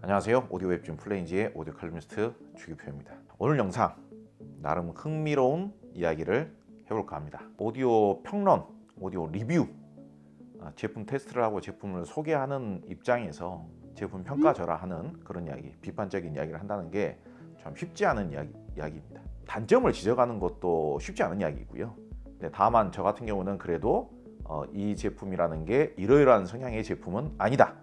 안녕하세요. 오디오 웹툰 플레인지의 오디오 칼럼니스트 주기표입니다. 오늘 영상 나름 흥미로운 이야기를 해볼까 합니다. 오디오 평론, 오디오 리뷰, 제품 테스트를 하고 제품을 소개하는 입장에서 제품 평가절하하는 그런 이야기, 비판적인 이야기를 한다는 게 참 쉽지 않은 이야기입니다. 단점을 지적하는 것도 쉽지 않은 이야기고요. 다만 저 같은 경우는 그래도 이 제품이라는 게 이러이러한 성향의 제품은 아니다,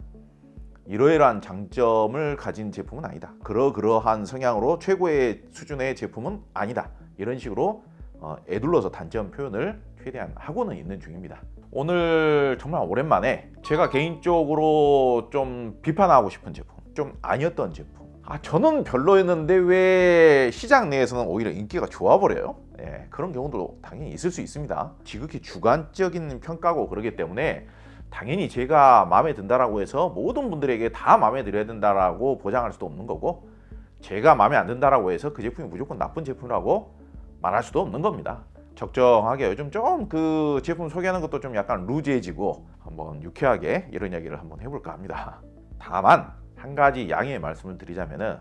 이러이러한 장점을 가진 제품은 아니다, 그러한 성향으로 최고의 수준의 제품은 아니다, 이런 식으로 에둘러서 단점 표현을 최대한 하고는 있는 중입니다. 오늘 정말 오랜만에 제가 개인적으로 좀 비판하고 싶은 제품, 좀 아니었던 제품, 저는 별로였는데 왜 시장 내에서는 오히려 인기가 좋아버려요? 그런 경우도 당연히 있을 수 있습니다. 지극히 주관적인 평가고 그러기 때문에 당연히 제가 마음에 든다라고 해서 모든 분들에게 다 마음에 들어야 된다라고 보장할 수도 없는 거고, 제가 마음에 안 든다라고 해서 그 제품이 무조건 나쁜 제품이라고 말할 수도 없는 겁니다. 적정하게 요즘 좀 그 제품 소개하는 것도 좀 약간 루즈해지고 한번 유쾌하게 이런 이야기를 한번 해볼까 합니다. 다만 한 가지 양해의 말씀을 드리자면은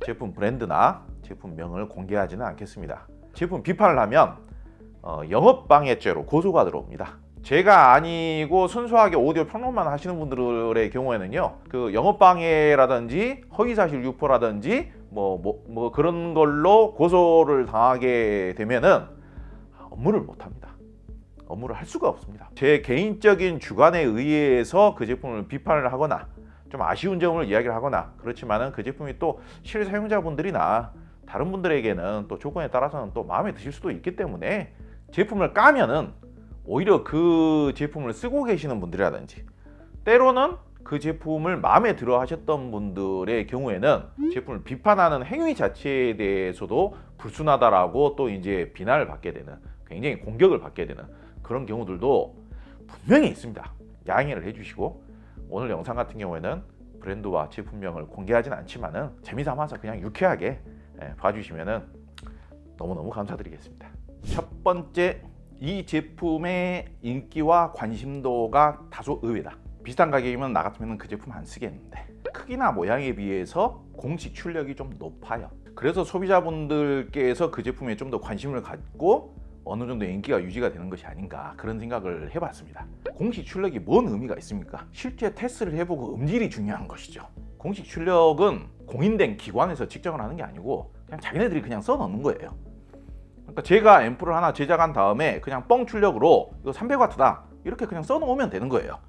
제품 브랜드나 제품명을 공개하지는 않겠습니다. 제품 비판을 하면 영업방해죄로 고소가 들어옵니다. 제가 아니고 순수하게 오디오 평론만 하시는 분들의 경우에는요, 그 영업방해라든지 허위사실 유포라든지 뭐 그런 걸로 고소를 당하게 되면은 업무를 못합니다. 업무를 할 수가 없습니다. 제 개인적인 주관에 의해서 그 제품을 비판을 하거나 좀 아쉬운 점을 이야기를 하거나 그렇지만은 그 제품이 또 실사용자분들이나 다른 분들에게는 또 조건에 따라서는 또 마음에 드실 수도 있기 때문에 제품을 까면은 오히려 그 제품을 쓰고 계시는 분들이라든지 때로는 그 제품을 마음에 들어 하셨던 분들의 경우에는 제품을 비판하는 행위 자체에 대해서도 불순하다라고 또 이제 비난을 받게 되는, 굉장히 공격을 받게 되는 그런 경우들도 분명히 있습니다. 양해를 해주시고, 오늘 영상 같은 경우에는 브랜드와 제품명을 공개하진 않지만은 재미삼아서 그냥 유쾌하게 봐주시면은 너무너무 감사드리겠습니다. 첫 번째, 이 제품의 인기와 관심도가 다소 의외다. 비슷한 가격이면 나 같으면 그 제품 안 쓰겠는데, 크기나 모양에 비해서 공식 출력이 좀 높아요. 그래서 소비자분들께서 그 제품에 좀 더 관심을 갖고 어느 정도 인기가 유지가 되는 것이 아닌가, 그런 생각을 해봤습니다. 공식 출력이 뭔 의미가 있습니까? 실제 테스트를 해보고 음질이 중요한 것이죠. 공식 출력은 공인된 기관에서 측정을 하는 게 아니고 그냥 자기네들이 그냥 써놓는 거예요. 그러니까 제가 앰프를 하나 제작한 다음에 그냥 뻥 출력으로 이거 300W다 이렇게 그냥 써놓으면 되는 거예요.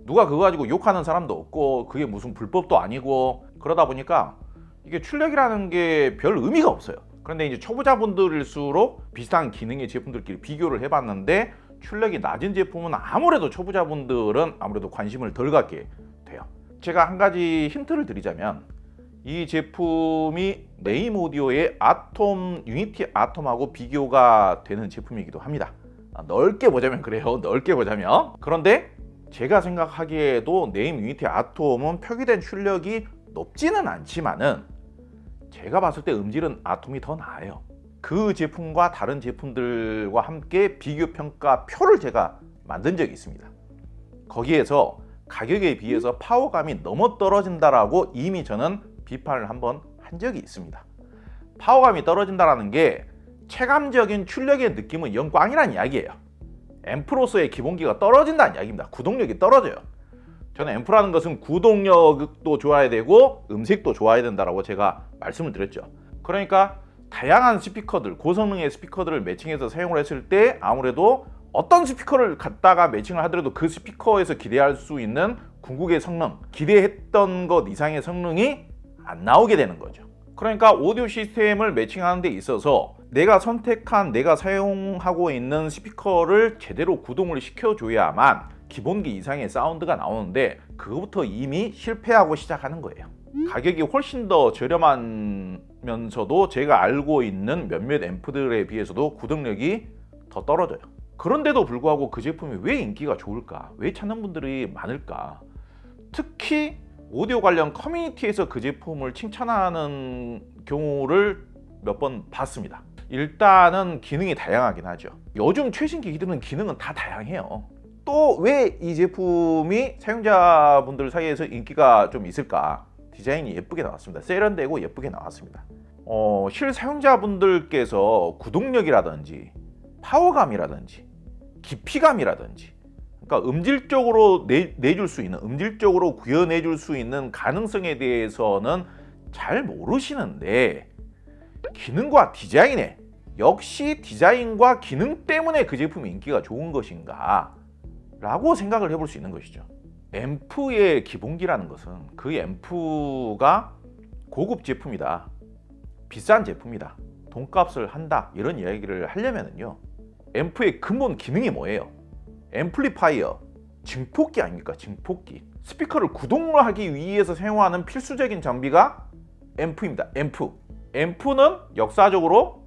누가 그거 가지고 욕하는 사람도 없고 그게 무슨 불법도 아니고, 그러다 보니까 이게 출력이라는 게 별 의미가 없어요. 그런데 이제 초보자분들일수록 비슷한 기능의 제품들끼리 비교를 해봤는데 출력이 낮은 제품은 아무래도 초보자분들은 아무래도 관심을 덜 갖게 돼요. 제가 한 가지 힌트를 드리자면, 이 제품이 네임 오디오의 아톰, 유니티 아톰하고 비교가 되는 제품이기도 합니다. 넓게 보자면 그래요. 넓게 보자면. 그런데 제가 생각하기에도 네임 유니티 아톰은 표기된 출력이 높지는 않지만은 제가 봤을 때 음질은 아톰이 더 나아요. 그 제품과 다른 제품들과 함께 비교 평가 표를 제가 만든 적이 있습니다. 거기에서 가격에 비해서 파워감이 너무 떨어진다라고 이미 저는 비판을 한번 한 적이 있습니다. 파워감이 떨어진다라는 게 체감적인 출력의 느낌은 영 꽝이란 이야기예요. 앰프로서의 기본기가 떨어진다는 이야기입니다. 구동력이 떨어져요. 저는 앰프라는 것은 구동력도 좋아야 되고 음색도 좋아야 된다라고 제가 말씀을 드렸죠. 그러니까 다양한 스피커들, 고성능의 스피커들을 매칭해서 사용을 했을 때 아무래도 어떤 스피커를 갖다가 매칭을 하더라도 그 스피커에서 기대할 수 있는 궁극의 성능, 기대했던 것 이상의 성능이 안 나오게 되는 거죠. 그러니까 오디오 시스템을 매칭하는 데 있어서 내가 선택한, 내가 사용하고 있는 스피커를 제대로 구동을 시켜줘야만 기본기 이상의 사운드가 나오는데 그거부터 이미 실패하고 시작하는 거예요. 가격이 훨씬 더 저렴하면서도 제가 알고 있는 몇몇 앰프들에 비해서도 구동력이 더 떨어져요. 그런데도 불구하고 그 제품이 왜 인기가 좋을까? 왜 찾는 분들이 많을까? 특히 오디오 관련 커뮤니티에서 그 제품을 칭찬하는 경우를 몇 번 봤습니다. 일단은 기능이 다양하긴 하죠. 요즘 최신 기기들은 기능은 다 다양해요. 또 왜 이 제품이 사용자분들 사이에서 인기가 좀 있을까? 디자인이 예쁘게 나왔습니다. 세련되고 예쁘게 나왔습니다. 실사용자분들께서 구동력이라든지 파워감이라든지 깊이감이라든지, 그러니까 음질적으로 내줄 수 있는, 음질적으로 구현해줄 수 있는 가능성에 대해서는 잘 모르시는데, 기능과 디자인에, 역시 디자인과 기능 때문에 그 제품이 인기가 좋은 것인가 라고 생각을 해볼 수 있는 것이죠. 앰프의 기본기라는 것은 그 앰프가 고급 제품이다, 비싼 제품이다, 돈값을 한다, 이런 이야기를 하려면요, 앰프의 근본 기능이 뭐예요? 앰플리파이어, 증폭기 아닙니까? 증폭기. 스피커를 구동하기 위해서 사용하는 필수적인 장비가 앰프입니다. 앰프는 역사적으로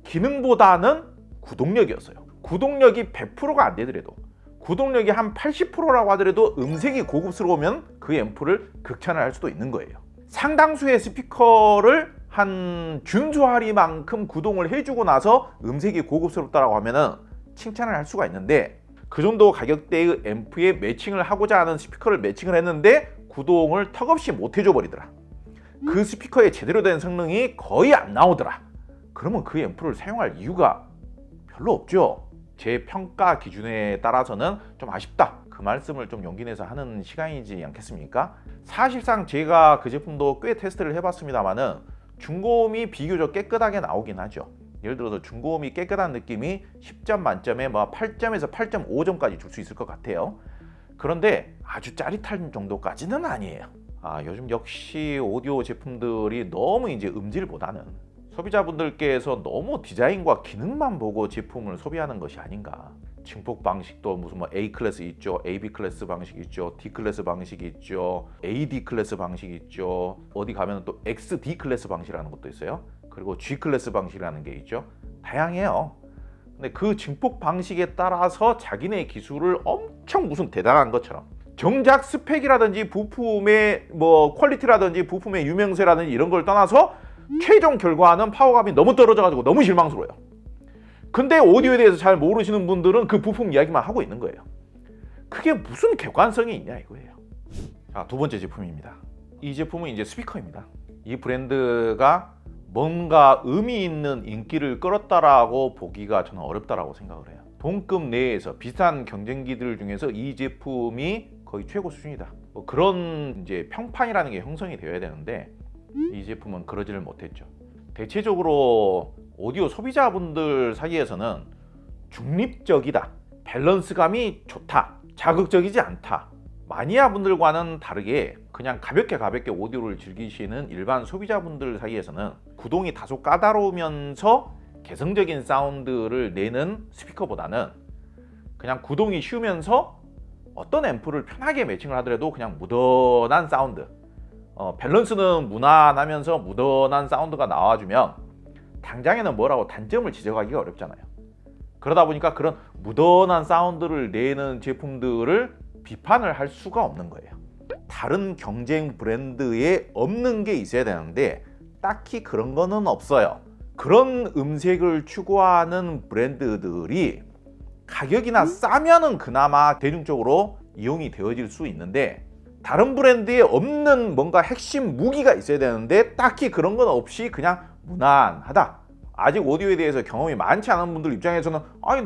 기능보다는 구동력이었어요. 구동력이 100%가 안 되더라도, 구동력이 한 80%라고 하더라도 음색이 고급스러우면 그 앰프를 극찬을 할 수도 있는 거예요. 상당수의 스피커를 한 준수하리만큼 구동을 해주고 나서 음색이 고급스럽다고 하면은 칭찬을 할 수가 있는데, 그 정도 가격대의 앰프에 매칭을 하고자 하는 스피커를 매칭을 했는데 구동을 턱없이 못 해줘 버리더라, 그 스피커의 제대로 된 성능이 거의 안 나오더라, 그러면 그 앰프를 사용할 이유가 별로 없죠. 제 평가 기준에 따라서는 좀 아쉽다, 그 말씀을 좀 용기 내서 하는 시간이지 않겠습니까? 사실상 제가 그 제품도 꽤 테스트를 해봤습니다만은 중고음이 비교적 깨끗하게 나오긴 하죠. 예를 들어서 중고음이 깨끗한 느낌이 10점 만점에 8점에서 8.5점까지 줄 수 있을 것 같아요. 그런데 아주 짜릿한 정도까지는 아니에요. 요즘 역시 오디오 제품들이 너무 이제 음질보다는 소비자분들께서 너무 디자인과 기능만 보고 제품을 소비하는 것이 아닌가. 증폭 방식도 무슨 A 클래스 있죠, AB 클래스 방식 있죠, D 클래스 방식이 있죠, AD 클래스 방식이 있죠, 어디 가면 또 XD 클래스 방식이라는 것도 있어요. 그리고 G 클래스 방식이라는 게 있죠. 다양해요. 근데 그 증폭 방식에 따라서 자기네 기술을 엄청 무슨 대단한 것처럼, 정작 스펙이라든지 부품의 퀄리티라든지 부품의 유명세라든지 이런 걸 떠나서 최종 결과는 파워감이 너무 떨어져가지고 너무 실망스러워요. 근데 오디오에 대해서 잘 모르시는 분들은 그 부품 이야기만 하고 있는 거예요. 그게 무슨 객관성이 있냐 이거예요. 두 번째 제품입니다. 이 제품은 이제 스피커입니다. 이 브랜드가 뭔가 의미 있는 인기를 끌었다라고 보기가 저는 어렵다라고 생각을 해요. 동급 내에서 비슷한 경쟁기들 중에서 이 제품이 거의 최고 수준이다, 그런 이제 평판이라는 게 형성이 되어야 되는데 이 제품은 그러지를 못했죠. 대체적으로 오디오 소비자분들 사이에서는 중립적이다, 밸런스감이 좋다, 자극적이지 않다, 마니아분들과는 다르게 그냥 가볍게 오디오를 즐기시는 일반 소비자분들 사이에서는 구동이 다소 까다로우면서 개성적인 사운드를 내는 스피커보다는 그냥 구동이 쉬우면서 어떤 앰프를 편하게 매칭을 하더라도 그냥 무던한 사운드, 밸런스는 무난하면서 무던한 사운드가 나와주면 당장에는 뭐라고 단점을 지적하기가 어렵잖아요. 그러다 보니까 그런 무던한 사운드를 내는 제품들을 비판을 할 수가 없는 거예요. 다른 경쟁 브랜드에 없는 게 있어야 되는데 딱히 그런 거는 없어요. 그런 음색을 추구하는 브랜드들이 가격이나 싸면은 그나마 대중적으로 이용이 되어질 수 있는데, 다른 브랜드에 없는 뭔가 핵심 무기가 있어야 되는데 딱히 그런 건 없이 그냥 무난하다. 아직 오디오에 대해서 경험이 많지 않은 분들 입장에서는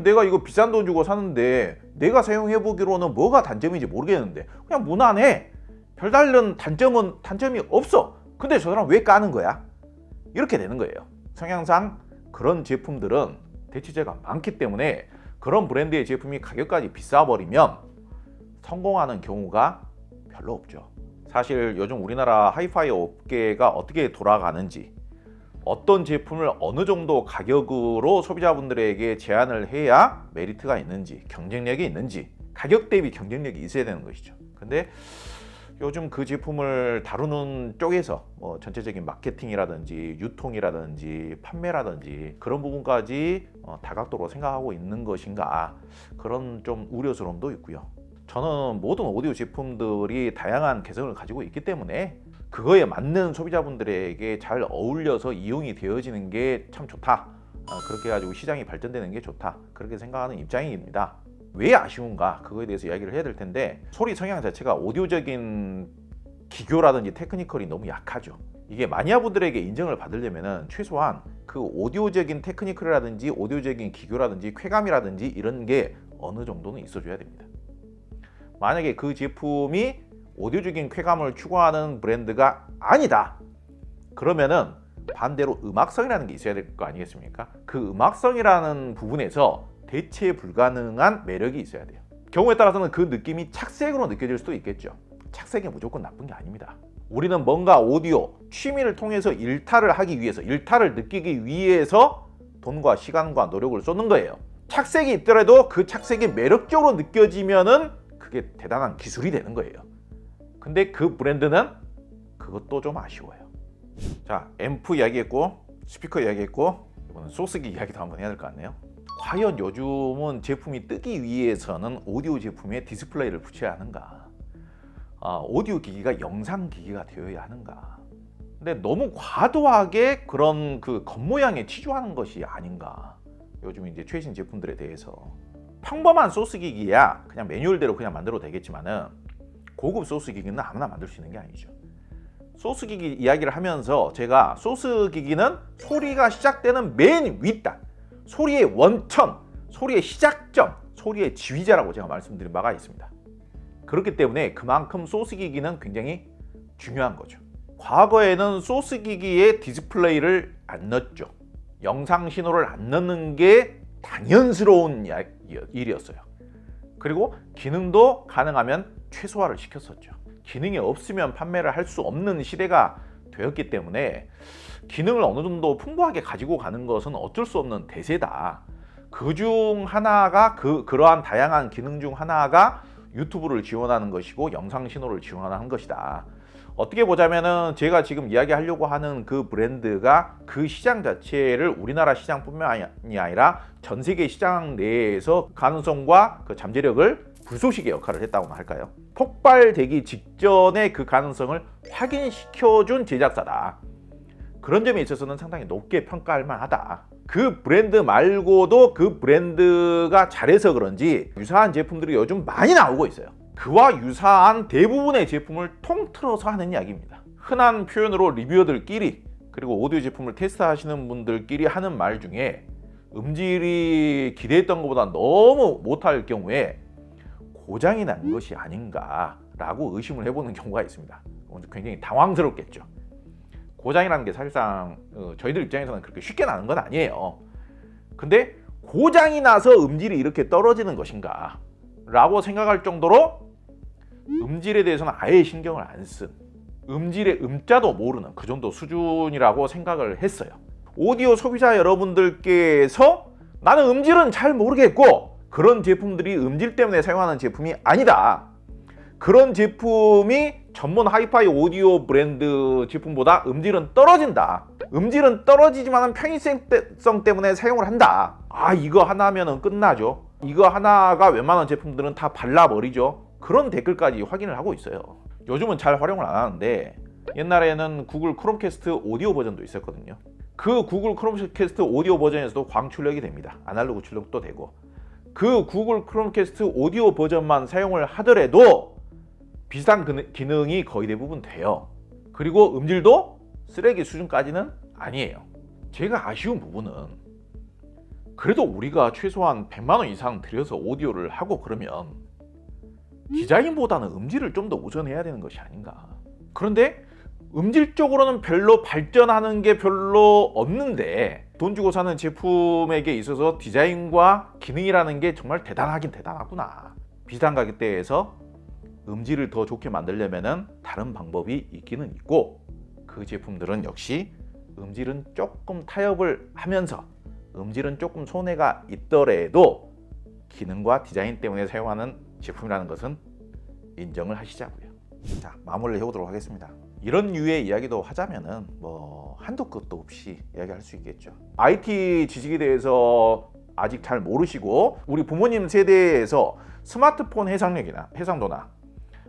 내가 이거 비싼 돈 주고 샀는데 내가 사용해보기로는 뭐가 단점인지 모르겠는데 그냥 무난해, 별다른 단점이 없어, 근데 저 사람 왜 까는 거야? 이렇게 되는 거예요. 성향상 그런 제품들은 대체재가 많기 때문에 그런 브랜드의 제품이 가격까지 비싸버리면 성공하는 경우가 별로 없죠. 사실 요즘 우리나라 하이파이 업계가 어떻게 돌아가는지, 어떤 제품을 어느 정도 가격으로 소비자분들에게 제안을 해야 메리트가 있는지, 경쟁력이 있는지, 가격 대비 경쟁력이 있어야 되는 것이죠. 근데 요즘 그 제품을 다루는 쪽에서 전체적인 마케팅이라든지 유통이라든지 판매라든지 그런 부분까지 다각도로 생각하고 있는 것인가, 그런 좀 우려스러움도 있고요. 저는 모든 오디오 제품들이 다양한 개성을 가지고 있기 때문에 그거에 맞는 소비자분들에게 잘 어울려서 이용이 되어지는 게 참 좋다, 그렇게 해가지고 시장이 발전되는 게 좋다, 그렇게 생각하는 입장입니다. 왜 아쉬운가, 그거에 대해서 이야기를 해야 될 텐데, 소리 성향 자체가 오디오적인 기교라든지 테크니컬이 너무 약하죠. 이게 마니아분들에게 인정을 받으려면은 최소한 그 오디오적인 테크니컬이라든지 오디오적인 기교라든지 쾌감이라든지 이런 게 어느 정도는 있어줘야 됩니다. 만약에 그 제품이 오디오적인 쾌감을 추구하는 브랜드가 아니다, 그러면은 반대로 음악성이라는 게 있어야 될 거 아니겠습니까? 그 음악성이라는 부분에서 대체 불가능한 매력이 있어야 돼요. 경우에 따라서는 그 느낌이 착색으로 느껴질 수도 있겠죠. 착색이 무조건 나쁜 게 아닙니다. 우리는 뭔가 오디오, 취미를 통해서 일탈을 하기 위해서, 일탈을 느끼기 위해서 돈과 시간과 노력을 쏟는 거예요. 착색이 있더라도 그 착색이 매력적으로 느껴지면은 그게 대단한 기술이 되는 거예요. 근데 그 브랜드는 그것도 좀 아쉬워요. 자, 앰프 이야기했고 스피커 이야기했고 이번엔 소스기 이야기도 한번 해야 될 것 같네요. 과연 요즘은 제품이 뜨기 위해서는 오디오 제품에 디스플레이를 붙여야 하는가? 오디오 기기가 영상 기기가 되어야 하는가? 근데 너무 과도하게 그런 그 겉모양에 치중하는 것이 아닌가? 요즘 이제 최신 제품들에 대해서 평범한 소스 기기야 그냥 매뉴얼대로 그냥 만들어도 되겠지만은 고급 소스 기기는 아무나 만들 수 있는 게 아니죠. 소스 기기 이야기를 하면서 제가 소스 기기는 소리가 시작되는 맨 윗단, 소리의 원천, 소리의 시작점, 소리의 지휘자라고 제가 말씀드린 바가 있습니다. 그렇기 때문에 그만큼 소스 기기는 굉장히 중요한 거죠. 과거에는 소스 기기에 디스플레이를 안 넣었죠. 영상 신호를 안 넣는 게 당연스러운 일이었어요. 그리고 기능도 가능하면 최소화를 시켰었죠. 기능이 없으면 판매를 할 수 없는 시대가 되었기 때문에 기능을 어느 정도 풍부하게 가지고 가는 것은 어쩔 수 없는 대세다. 그중 하나가 그러한 다양한 기능 중 하나가 유튜브를 지원하는 것이고 영상 신호를 지원하는 것이다. 어떻게 보자면은 제가 지금 이야기하려고 하는 그 브랜드가 그 시장 자체를 우리나라 시장뿐만이 아니라 전 세계 시장 내에서 가능성과 그 잠재력을 불쏘시개 역할을 했다고나 할까요? 폭발되기 직전에 그 가능성을 확인시켜준 제작사다. 그런 점에 있어서는 상당히 높게 평가할 만하다. 그 브랜드 말고도 그 브랜드가 잘해서 그런지 유사한 제품들이 요즘 많이 나오고 있어요. 그와 유사한 대부분의 제품을 통틀어서 하는 이야기입니다. 흔한 표현으로 리뷰어들끼리 그리고 오디오 제품을 테스트하시는 분들끼리 하는 말 중에 음질이 기대했던 것보다 너무 못할 경우에 고장이 난 것이 아닌가라고 의심을 해보는 경우가 있습니다. 굉장히 당황스럽겠죠. 고장이라는 게 사실상 저희들 입장에서는 그렇게 쉽게 나는 건 아니에요. 근데 고장이 나서 음질이 이렇게 떨어지는 것인가 라고 생각할 정도로 음질에 대해서는 아예 신경을 안 쓴, 음질의 음자도 모르는 그 정도 수준이라고 생각을 했어요. 오디오 소비자 여러분들께서 나는 음질은 잘 모르겠고 그런 제품들이 음질 때문에 사용하는 제품이 아니다. 그런 제품이 전문 하이파이 오디오 브랜드 제품보다 음질은 떨어진다. 음질은 떨어지지만 편의성 때문에 사용을 한다. 이거 하나면 끝나죠. 이거 하나가 웬만한 제품들은 다 발라버리죠. 그런 댓글까지 확인을 하고 있어요. 요즘은 잘 활용을 안 하는데 옛날에는 구글 크롬캐스트 오디오 버전도 있었거든요. 그 구글 크롬캐스트 오디오 버전에서도 광출력이 됩니다. 아날로그 출력도 되고 그 구글 크롬캐스트 오디오 버전만 사용을 하더라도 비슷한 기능이 거의 대부분 돼요. 그리고 음질도 쓰레기 수준까지는 아니에요. 제가 아쉬운 부분은 그래도 우리가 최소한 100만 원 이상 들여서 오디오를 하고 그러면 디자인보다는 음질을 좀 더 우선해야 되는 것이 아닌가. 그런데 음질적으로는 별로 발전하는 게 별로 없는데 돈 주고 사는 제품에게 있어서 디자인과 기능이라는 게 정말 대단하긴 대단하구나. 비슷한 가격대에서 음질을 더 좋게 만들려면은 다른 방법이 있기는 있고 그 제품들은 역시 음질은 조금 타협을 하면서 음질은 조금 손해가 있더라도 기능과 디자인 때문에 사용하는 제품이라는 것은 인정을 하시자고요. 자, 마무리를 해보도록 하겠습니다. 이런 류의 이야기도 하자면은 뭐 한도 끝도 없이 이야기할 수 있겠죠. IT 지식에 대해서 아직 잘 모르시고 우리 부모님 세대에서 스마트폰 해상도나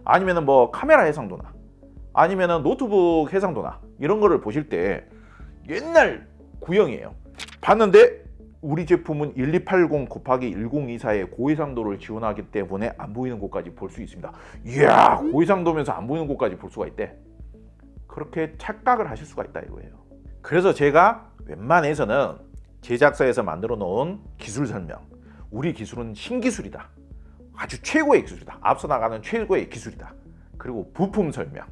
아니면은 뭐 카메라 해상도나 아니면은 노트북 해상도나 이런 거를 보실 때 옛날 구형이에요. 봤는데 우리 제품은 1280 곱하기 1024의 고해상도를 지원하기 때문에 안 보이는 곳까지 볼 수 있습니다. 이야, 고해상도면서 안 보이는 곳까지 볼 수가 있대. 그렇게 착각을 하실 수가 있다 이거예요. 그래서 제가 웬만해서는 제작사에서 만들어 놓은 기술 설명, 우리 기술은 신기술이다, 아주 최고의 기술이다, 앞서 나가는 최고의 기술이다, 그리고 부품 설명,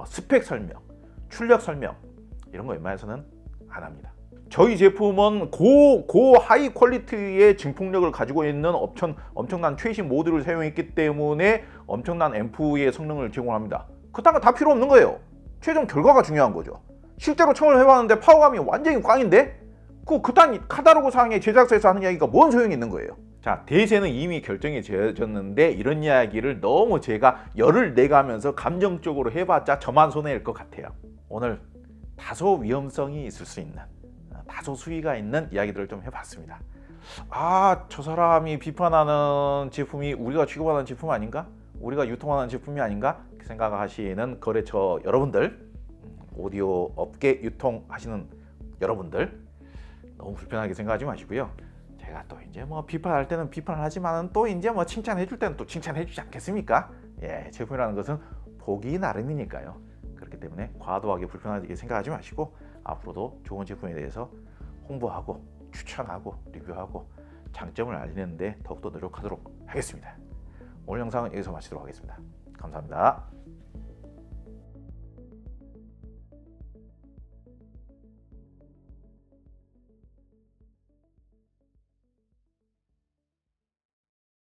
스펙 설명, 출력 설명, 이런 거 웬만해서는 안 합니다. 저희 제품은 고 하이 퀄리티의 증폭력을 가지고 있는 엄청난 최신 모듈을 사용했기 때문에 엄청난 앰프의 성능을 제공합니다. 그딴 거 다 필요 없는 거예요. 최종 결과가 중요한 거죠. 실제로 청을 해봤는데 파워감이 완전히 꽝인데 그딴 카탈로그 상의 제작사에서 하는 이야기가 뭔 소용이 있는 거예요. 자, 대세는 이미 결정이 되어졌는데 이런 이야기를 너무 제가 열을 내가면서 감정적으로 해봤자 저만 손해일 것 같아요. 오늘 다소 위험성이 있을 수 있는, 다소 수위가 있는 이야기들을 좀 해봤습니다. 아, 저 사람이 비판하는 제품이 우리가 취급하는 제품 아닌가? 우리가 유통하는 제품이 아닌가? 생각하시는 거래처 여러분들, 오디오 업계 유통하시는 여러분들, 너무 불편하게 생각하지 마시고요. 제가 또 이제 비판할 때는 비판을 하지만은 또 이제 칭찬해 줄 때는 또 칭찬해 주지 않겠습니까? 예, 제품이라는 것은 보기 나름이니까요. 그렇기 때문에 과도하게 불편하게 생각하지 마시고 앞으로도 좋은 제품에 대해서 홍보하고 추천하고 리뷰하고 장점을 알리는데 더욱더 노력하도록 하겠습니다. 오늘 영상은 여기서 마치도록 하겠습니다. 감사합니다.